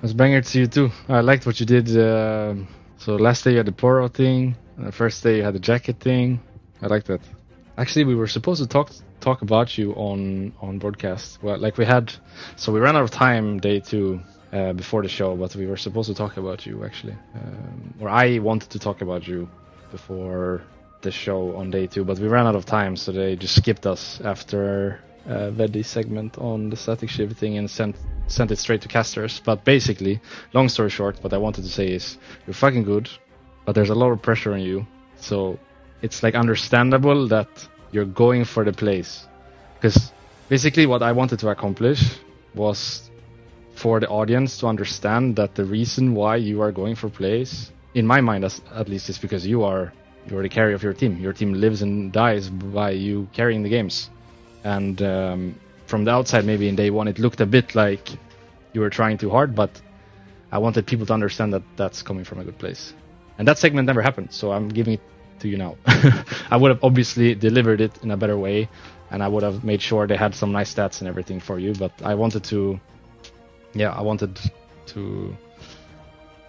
was banger to you too. I liked what you did. So last day you had the Poro thing, and the first day you had the jacket thing. I like that. Actually, we were supposed to talk about you on broadcast. Well, like we ran out of time day 2 before the show, but we were supposed to talk about you actually, or I wanted to talk about you before the show on day 2, but we ran out of time, so they just skipped us after Veddy's segment on the static shifting and sent it straight to casters. But basically, long story short, what I wanted to say is you're fucking good, but there's a lot of pressure on you, so it's like understandable that you're going for the place. Because basically what I wanted to accomplish was for the audience to understand that the reason why you are going for plays, in my mind at least, is because you're the carry of your team. Your team lives and dies by you carrying the games. And from the outside, maybe in day 1, it looked a bit like you were trying too hard, but I wanted people to understand that that's coming from a good place. And that segment never happened, so I'm giving it to you now. I would have obviously delivered it in a better way, and I would have made sure they had some nice stats and everything for you, but I wanted to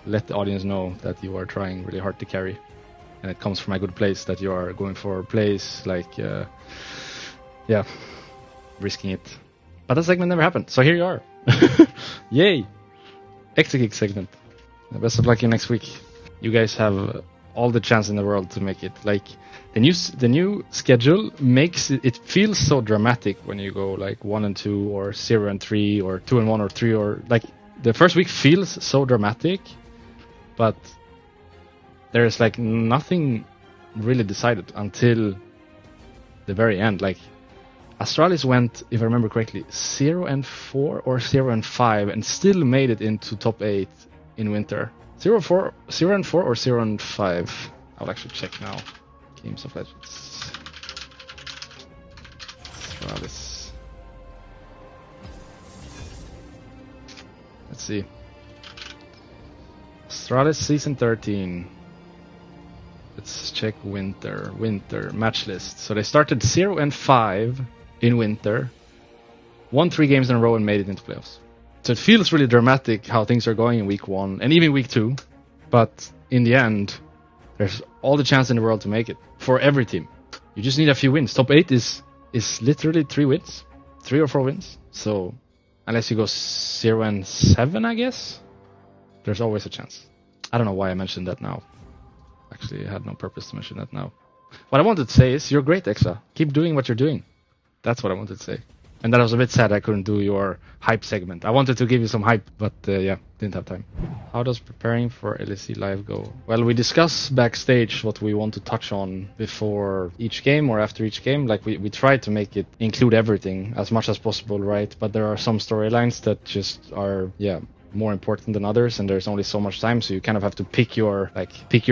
let the audience know that you are trying really hard to carry, and it comes from a good place, that you are going for plays like risking it. But that segment never happened, so here you are. Yay! Exakick segment. Best of luck in next week. You guys have all the chance in the world to make it. Like the new schedule makes it feels so dramatic when you go like 1 and 2 or 0 and 3 or 2 and 1 or 3, or like the first week feels so dramatic, but there's like nothing really decided until the very end. Like Astralis went, if I remember correctly, 0 and 4 or 0 and 5 and still made it into top 8 in winter. 0 and 4 or 0 and 5. I'll actually check now. Games of Legends. Astralis. Let's see. Astralis season 13. Let's check winter match list. So they started 0 and 5 in winter, won 3 games in a row and made it into playoffs. So it feels really dramatic how things are going in week 1 and even week 2, but in the end, there's all the chance in the world to make it for every team. You just need a few wins. Top 8 is literally 3 wins, 3 or 4 wins. So unless you go 0 and 7, I guess, there's always a chance. I don't know why I mentioned that now. Actually, I had no purpose to mention that now. What I wanted to say is, you're great, Exa. Keep doing what you're doing. That's what I wanted to say. And that was a bit sad I couldn't do your hype segment. I wanted to give you some hype, but didn't have time. How does preparing for LEC Live go? Well, we discuss backstage what we want to touch on before each game or after each game. Like we try to make it include everything as much as possible, right? But there are some storylines that just are, more important than others, and there's only so much time, so you kind of have to pick your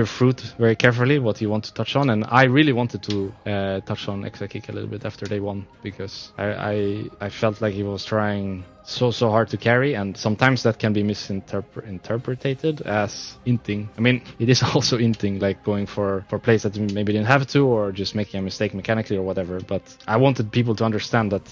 fruit very carefully, what you want to touch on. And I really wanted to touch on Exakick a little bit after day 1, because I felt like he was trying so hard to carry, and sometimes that can be misinterpreted as inting. I mean, it is also inting, like going for plays that maybe didn't have to, or just making a mistake mechanically or whatever. But I wanted people to understand that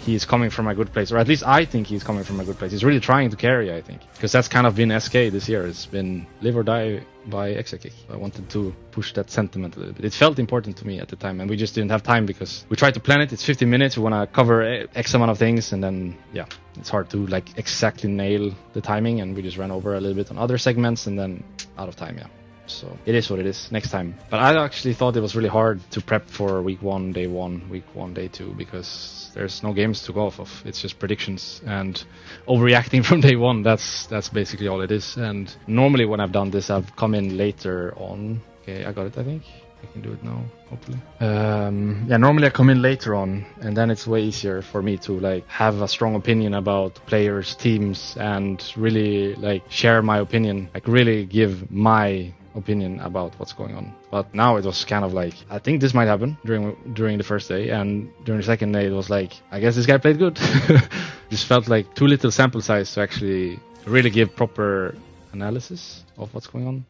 he is coming from a good place, or at least I think he's coming from a good place. He's really trying to carry, I think, because that's kind of been SK this year. It's been live or die by Exakick. I wanted to push that sentiment a little bit. It felt important to me at the time, and we just didn't have time because we tried to plan it. It's 15 minutes. We want to cover X amount of things, and then it's hard to like exactly nail the timing, and we just ran over a little bit on other segments, and then out of time. So it is what it is. Next time. But I actually thought it was really hard to prep for week 1, day 1, week 1, day 2, because there's no games to go off of. It's just predictions and overreacting from day 1. That's basically all it is. And normally when I've done this, I've come in later on. Okay, I got it, I think. I can do it now, hopefully. Normally I come in later on, and then it's way easier for me to like have a strong opinion about players, teams, and really like share my opinion, like really give my opinion about what's going on. But now it was kind of like, I think this might happen during the first day, and during the second day it was like, I guess this guy played good. Just felt like too little sample size to actually really give proper analysis of what's going on.